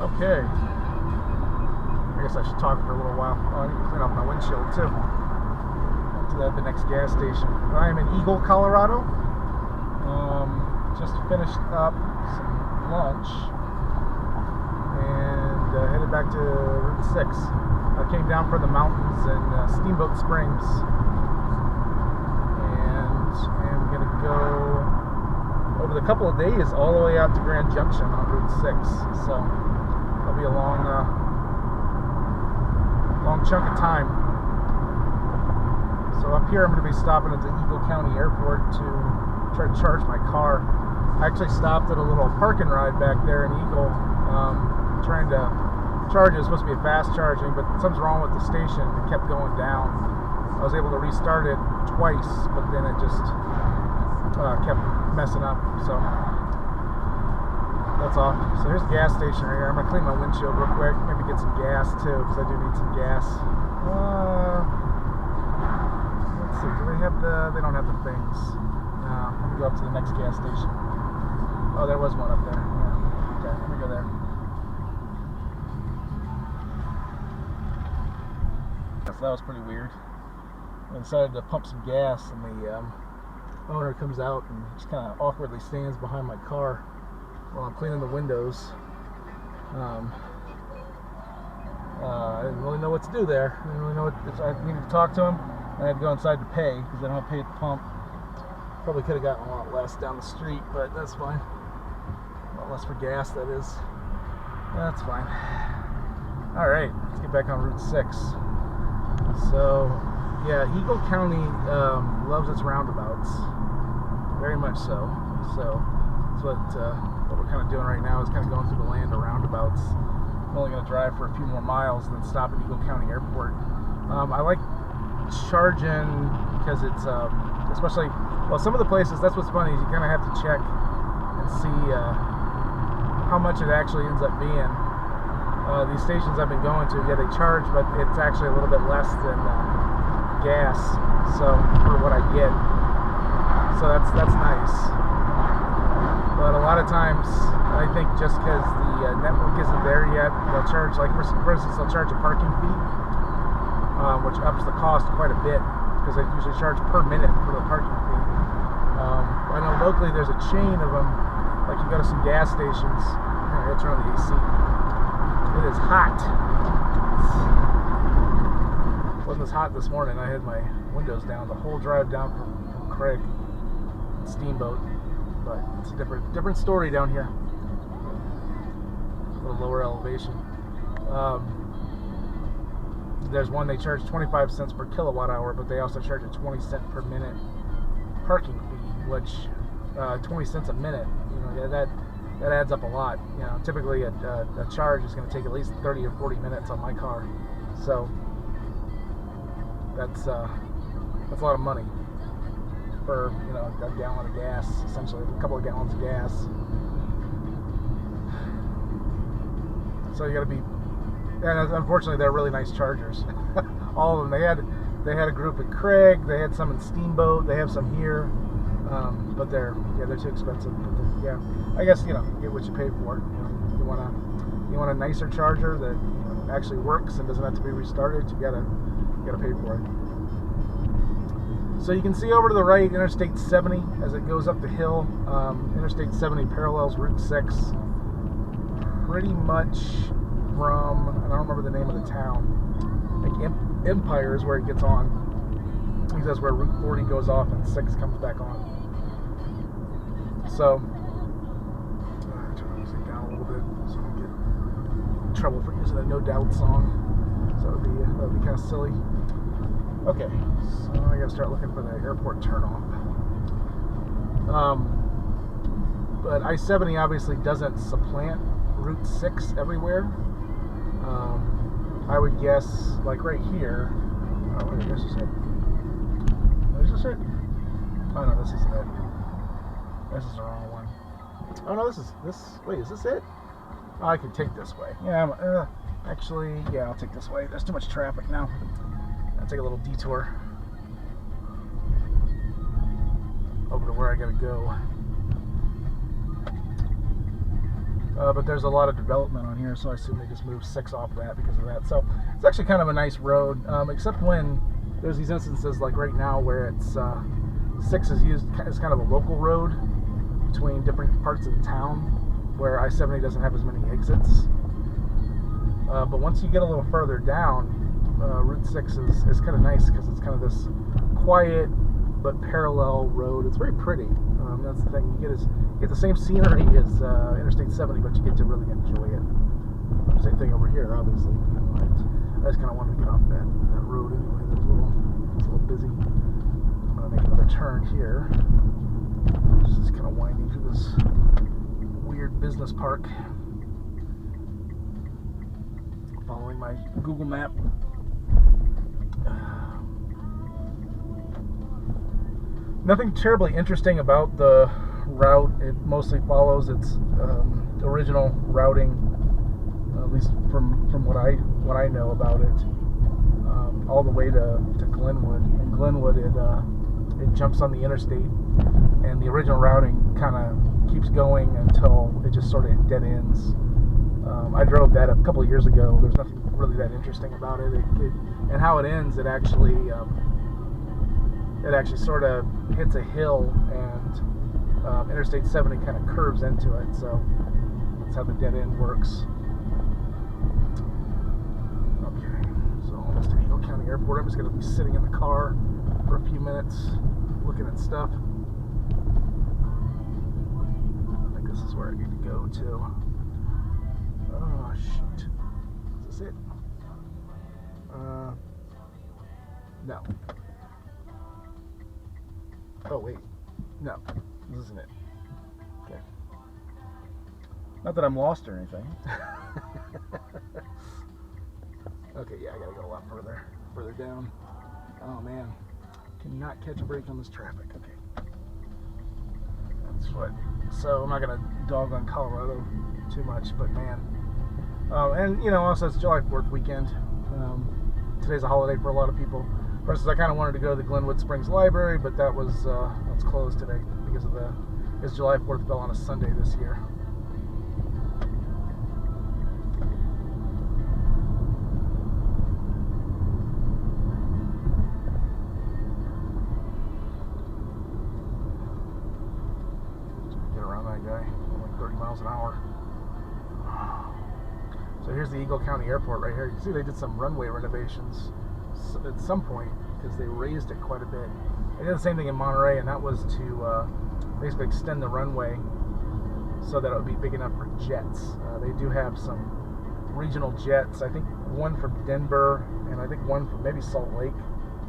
Okay. I guess I should talk for a little while. Oh, I need to clean off my windshield too. To the next gas station. I am in Eagle, Colorado. Just finished up some lunch and headed back to Route 6. I came down from the mountains in Steamboat Springs and I'm going to go over the couple of days all the way out to Grand Junction on Route 6. So that'll be a long chunk of time. So up here I'm going to be stopping at the Eagle County Airport to try to charge my car. I actually stopped at a little park and ride back there in Eagle, trying to charge it. It's supposed to be a fast charging, but something's wrong with the station. It kept going down. I was able to restart it twice, but then it just kept messing up. So that's off. So here's the gas station right here. I'm gonna clean my windshield real quick. Maybe get some gas too, because I do need some gas. Let's see. Do they have the? They don't have the things. No. Let me go up to the next gas station. Oh, there was one up there. Yeah. Okay, let me go there. So that was pretty weird. I decided to pump some gas, and the owner comes out and just kind of awkwardly stands behind my car while I'm cleaning the windows. I didn't really know what to do there. I didn't really know what I needed to talk to him. I had to go inside to pay because I don't have to pay at the pump. Probably could have gotten a lot less down the street, but that's fine. A lot less for gas, that is. That's fine. Alright, let's get back on Route 6. So, yeah, Eagle County loves its roundabouts. Very much so. So, that's what we're kind of doing right now, is kind of going through the land of roundabouts. I'm only going to drive for a few more miles and then stop at Eagle County Airport. I like charging because it's, especially, well, some of the places, that's what's funny, is you kind of have to check and see how much it actually ends up being. These stations I've been going to, yeah, they charge, but it's actually a little bit less than gas, so for what I get. So that's nice. But a lot of times, I think just because the network isn't there yet, they'll charge, like for instance, they'll charge a parking fee, which ups the cost quite a bit, because they usually charge per minute for the parking fee. I know locally there's a chain of them, like you go to some gas stations. Here, I'll turn on the AC. It is hot. It wasn't as hot this morning. I had my windows down the whole drive down from Craig, Steamboat, but it's a different story down here. A little lower elevation. There's one they charge 25 cents per kilowatt hour, but they also charge a 20-cent per minute parking fee, which 20 cents a minute. You know, yeah, that adds up a lot. You know, typically a charge is going to take at least 30 or 40 minutes on my car, so that's a lot of money for, you know, a gallon of gas, essentially a couple of gallons of gas. So you got to be, and unfortunately they're really nice chargers. All of them. They had a group at Craig. They had some in Steamboat. They have some here, but they're too expensive. But yeah, I guess, you know, you get what you pay for. You want a nicer charger that, you know, actually works and doesn't have to be restarted. You gotta pay for it. So you can see over to the right Interstate 70 as it goes up the hill. Interstate 70 parallels Route 6 pretty much from, I don't remember the name of the town, like Empire is where it gets on. I think that's where Route 40 goes off and 6 comes back on. So turn the music down a little bit so I don't get in trouble for using a No Doubt song. So that would be kind of silly. Okay, so I gotta start looking for the airport turnoff. But I-70 obviously doesn't supplant Route 6 everywhere. I would guess, like right here. Oh, wait, this is it. Is this it? Oh no, this isn't it. This is the wrong one. Oh no, wait, is this it? Oh, I could take this way. Yeah, actually, yeah, I'll take this way. There's too much traffic now. I'll take a little detour over to where I gotta go. but there's a lot of development on here, so I assume they just moved 6 off that because of that. So it's actually kind of a nice road, except when there's these instances like right now where it's 6 is used as kind of a local road between different parts of the town, where I-70 doesn't have as many exits. But once you get a little further down, Route 6 is kind of nice because it's kind of this quiet but parallel road. It's very pretty. That's the thing. You get the same scenery as Interstate 70, but you get to really enjoy it. Same thing over here, obviously. I just kind of wanted to get off that road anyway. It's a little busy. I'm going to make another turn here. Just kind of winding through this weird business park. Following my Google map. Nothing terribly interesting about the route. It mostly follows its original routing, at least from what I know about it, all the way to Glenwood. In Glenwood, it jumps on the interstate, and the original routing kind of keeps going until it just sort of dead ends. I drove that a couple of years ago. There's nothing really that interesting about it. And how it ends, it actually sort of hits a hill, and Interstate 70 kind of curves into it. So that's how the dead end works. Okay, so almost at Eagle County Airport. I'm just going to be sitting in the car for a few minutes, looking at stuff. I think this is where I need to go to. Oh, shoot. Is this it? No. Oh, wait. No. This isn't it. Okay. Not that I'm lost or anything. Okay, yeah, I gotta go a lot further down. Oh, man. Cannot catch a break on this traffic. Okay. That's what. So, I'm not gonna dog on Colorado too much, but man. And, you know, also it's July 4th weekend. Today's a holiday for a lot of people. For instance, I kind of wanted to go to the Glenwood Springs Library, but that was that's closed today because of because July 4th fell on a Sunday this year. Get around that guy, like 30 miles an hour. So here's the Eagle County Airport right here. You can see they did some runway renovations at some point because they raised it quite a bit. They did the same thing in Monterey, and that was to basically extend the runway so that it would be big enough for jets. They do have some regional jets. I think one from Denver, and I think one from maybe Salt Lake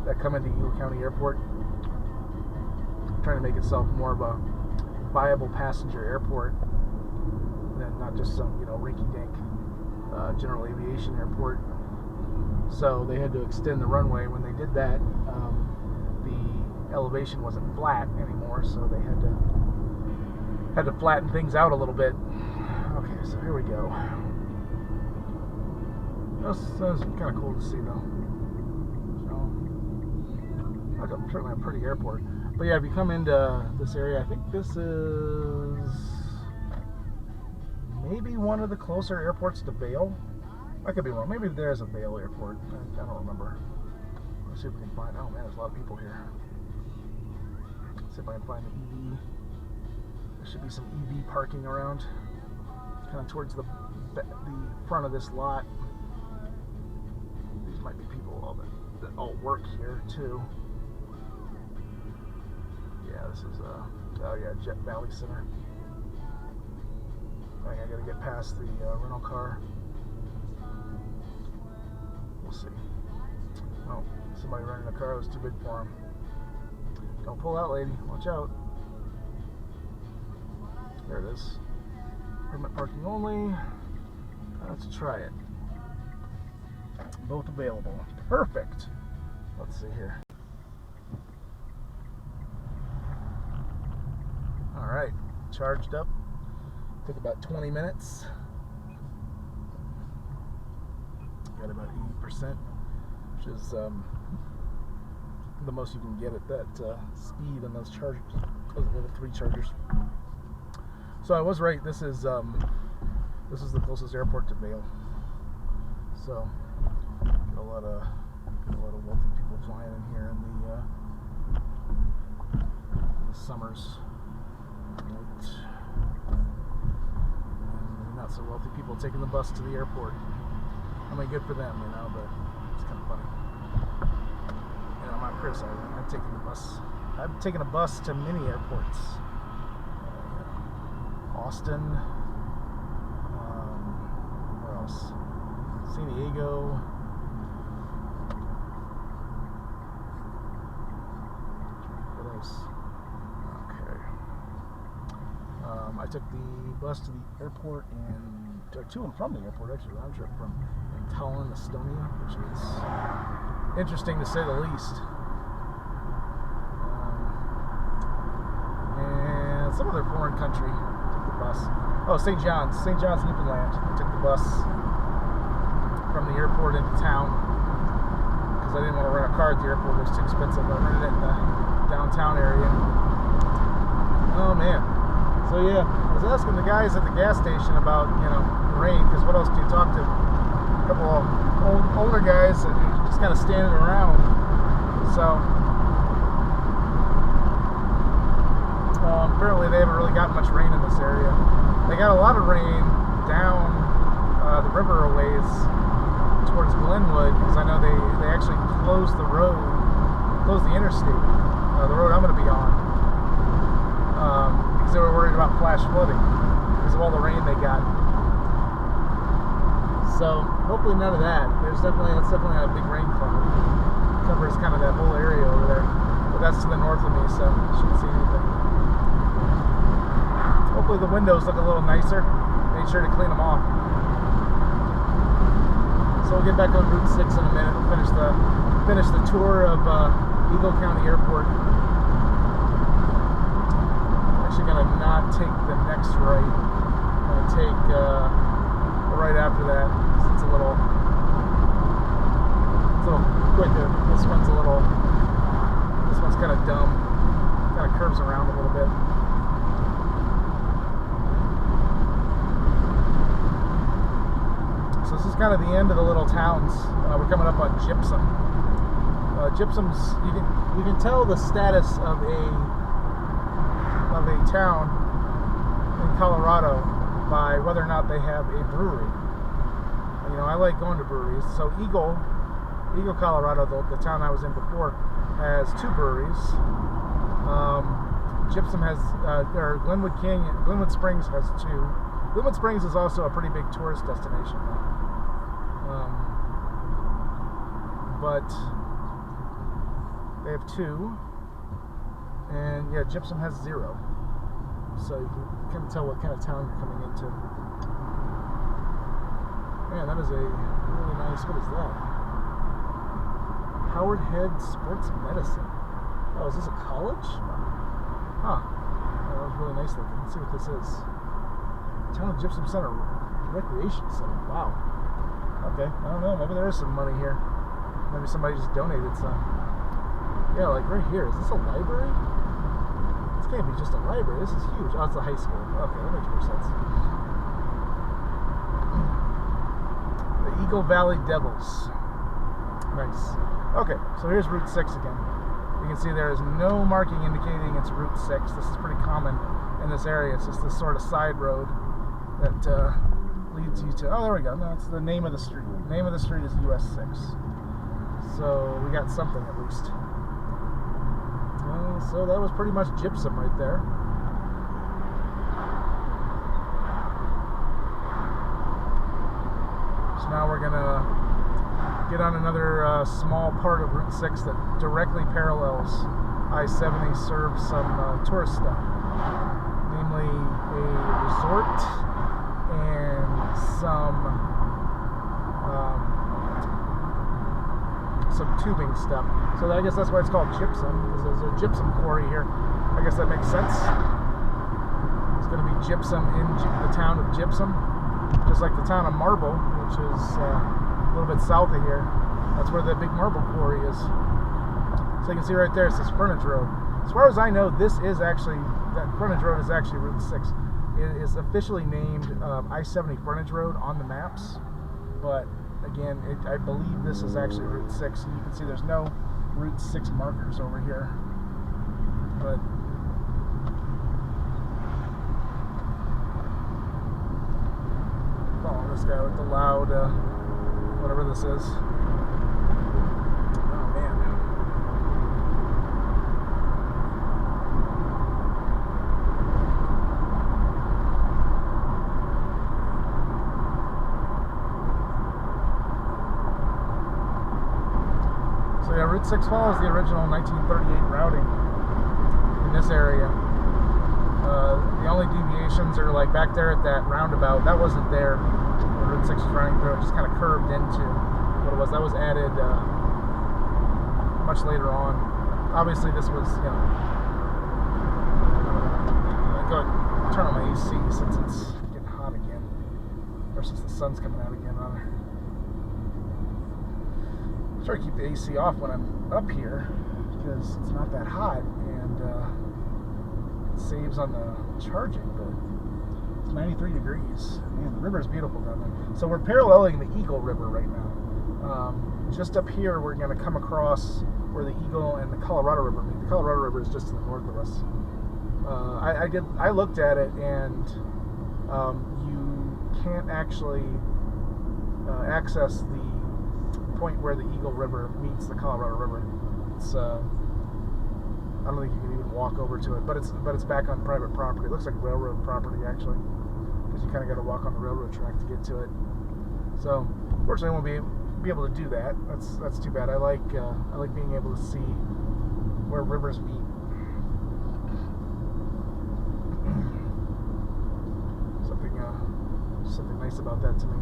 that come into Eagle County Airport, trying to make itself more of a viable passenger airport than not just some, you know, rinky-dink general aviation airport. So they had to extend the runway. When they did that, the elevation wasn't flat anymore, so they had to flatten things out a little bit. Okay, so here we go. That was kind of cool to see, though. So, certainly a pretty airport. But yeah, if you come into this area, I think this is maybe one of the closer airports to Vail. I could be wrong. Maybe there's a Vail airport. I don't remember. Let's see if we can find. Oh man, there's a lot of people here. Let's see if I can find an EV. There should be some EV parking around, kind of towards the front of this lot. These might be people that all work here too. Yeah, this is oh yeah, Jet Valley Center. I think I gotta get past the rental car. We'll see. Oh, somebody renting a car that was too big for him. Don't pull out, lady. Watch out. There it is. Permit parking only. Let's try it. Both available. Perfect. Let's see here. Alright, charged up. Took about 20 minutes. Got about 80%, which is the most you can get at that speed on those chargers, those level 3 chargers. So I was right. This is This is the closest airport to Vail. So get a lot of wealthy people flying in here in the summers. Right. And not so wealthy people taking the bus to the airport. I mean, good for them, you know, but it's kind of funny. You know, I'm not criticizing. I've taken a bus to many airports. Austin. Where else? San Diego. What else? Okay. I took the bus to the airport and to and from the airport, actually, round trip from Tallinn, Estonia, which is interesting to say the least. And some other foreign country. Took the bus. Oh, St. John's, Newfoundland. I took the bus from the airport into town because I didn't want to rent a car at the airport. It was too expensive. I rented it in the downtown area. Oh man. So yeah, I was asking the guys at the gas station about, you know, rain, because what else do you talk to? A couple of older guys that just kind of standing around. So apparently they haven't really got much rain in this area. They got a lot of rain down the river a ways towards Glenwood, because I know they actually closed the road, closed the interstate, the road I'm going to be on, because they were worried about flash flooding because of all the rain they got. So hopefully none of that. That's definitely a big rain cloud. It covers kind of that whole area over there, but that's to the north of me, so I shouldn't see anything. Hopefully the windows look a little nicer. Made sure to clean them off. So we'll get back on Route 6 in a minute. We'll finish the tour of Eagle County Airport. I'm actually gonna not take the next right. I'm gonna take the right after that. It's a little quicker. This one's kind of dumb. Kind of curves around a little bit. So this is kind of the end of the little towns. We're coming up on Gypsum. Gypsum's, you can tell the status of a town in Colorado by whether or not they have a brewery. You know, I like going to breweries. So Eagle, Colorado, the town I was in before, has 2 breweries. Gypsum has, or Glenwood Springs has 2. Glenwood Springs is also a pretty big tourist destination, but they have 2, and yeah, Gypsum has 0. So you can kind of tell what kind of town you're coming into. Man, that is a really nice. What is that? Howard Head Sports Medicine. Oh, is this a college? Huh. Oh, that was really nice looking. Let's see what this is. Town of Gypsum Center Recreation Center. Wow. Okay, I don't know. Maybe there is some money here. Maybe somebody just donated some. Yeah, like right here. Is this a library? This can't be just a library. This is huge. Oh, it's a high school. Okay, that makes more sense. The Eagle Valley Devils. Nice. Okay, so here's Route 6 again. You can see there is no marking indicating it's Route 6. This is pretty common in this area. It's just this sort of side road that leads you to, oh, there we go. No, it's the name of the street. The name of the street is US 6. So we got something at least. So that was pretty much Gypsum right there. So now we're gonna get on another small part of Route 6 that directly parallels I-70, serves some tourist stuff, namely a resort and some tubing stuff. So I guess that's why it's called Gypsum, because there's a gypsum quarry here. I guess that makes sense. It's going to be gypsum in the town of Gypsum, just like the town of Marble, which is a little bit south of here. That's where the big marble quarry is. So you can see right there, it says frontage road. As far as I know, that frontage road is actually Route 6. It is officially named I-70 Frontage Road on the maps, but again, I believe this is actually Route 6, and you can see there's no Route 6 markers over here. But follow this guy with the loud, whatever this is. Oh man. So yeah, Route 6 follows the original 1938 routing in this area. The only deviations are like back there at that roundabout. That wasn't there when Route 6 was running through. It just kind of curved into what it was. That was added much later on. Obviously, this was, you know, go ahead and turn on my AC since it's getting hot again, or since the sun's coming out again, rather. Try to keep the AC off when I'm up here because it's not that hot, and it saves on the charging, but it's 93 degrees. Man, the river is beautiful down there. So we're paralleling the Eagle River right now. Just up here, we're going to come across where the Eagle and the Colorado River meet. The Colorado River is just to the north of us. I looked at it, and you can't actually access the point where the Eagle River meets the Colorado River. It's I don't think you can even walk over to it, but it's back on private property. It looks like railroad property actually, because you kind of got to walk on the railroad track to get to it. So fortunately, I won't be able to do that. That's too bad. I like being able to see where rivers meet. Something nice about that to me.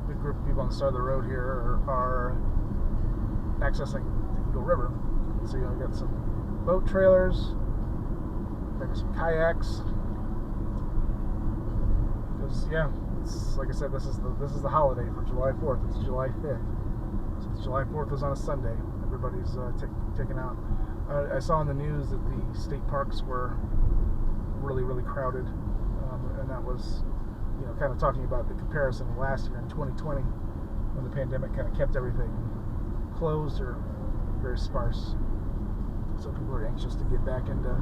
Big group of people on the side of the road here are accessing the Eagle River. So you got some boat trailers, maybe some kayaks. Because yeah, it's like I said, this is the holiday for July 4th. It's July 5th. Since July 4th was on a Sunday, everybody's taken out. I saw in the news that the state parks were really, really crowded, and that was, you know, kind of talking about the comparison of last year in 2020, when the pandemic kind of kept everything closed or very sparse. So people are anxious to get back into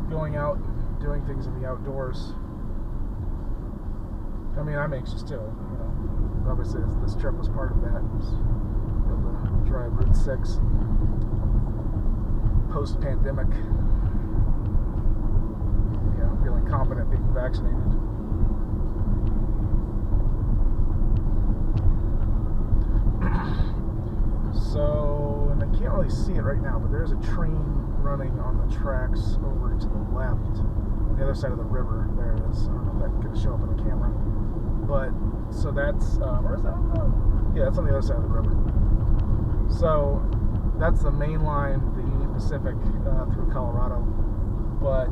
going out and doing things in the outdoors. I mean, I'm anxious too. You know, obviously this trip was part of that. Able to drive Route 6 post-pandemic. You know, feeling confident being vaccinated. So, and I can't really see it right now, but there's a train running on the tracks over to the left, on the other side of the river. There it is. I don't know if that's going to show up on the camera. But, so that's, where is that? Yeah, that's on the other side of the river. So, that's the main line, the Union Pacific, through Colorado. But,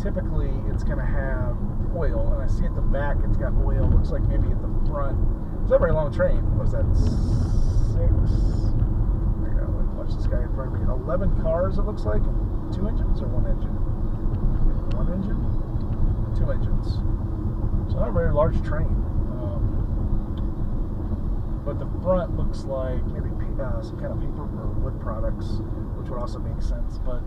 typically, it's going to have oil. And I see at the back, it's got oil. Looks like maybe at the front. It's not a very long train. What is that? 6? I gotta watch this guy in front of me. 11 cars, it looks like. 2 engines or 1 engine? 1 engine? 2 engines. So not a very large train, but the front looks like maybe some kind of paper or wood products, which would also make sense. But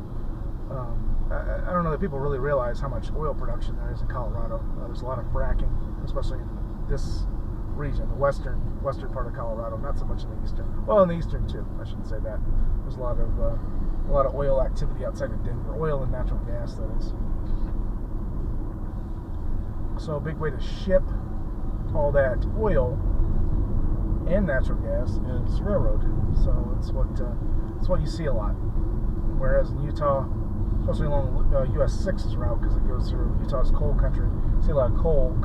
I don't know that people really realize how much oil production there is in Colorado. There's a lot of fracking, especially in this region, the western part of Colorado. Not so much in the eastern. Well, in the eastern too. I shouldn't say that. There's a lot of oil activity outside of Denver. Oil and natural gas, that is. So a big way to ship all that oil and natural gas is railroad. So it's what you see a lot. Whereas in Utah, especially along US 6's route, because it goes through Utah's coal country, you see a lot of coal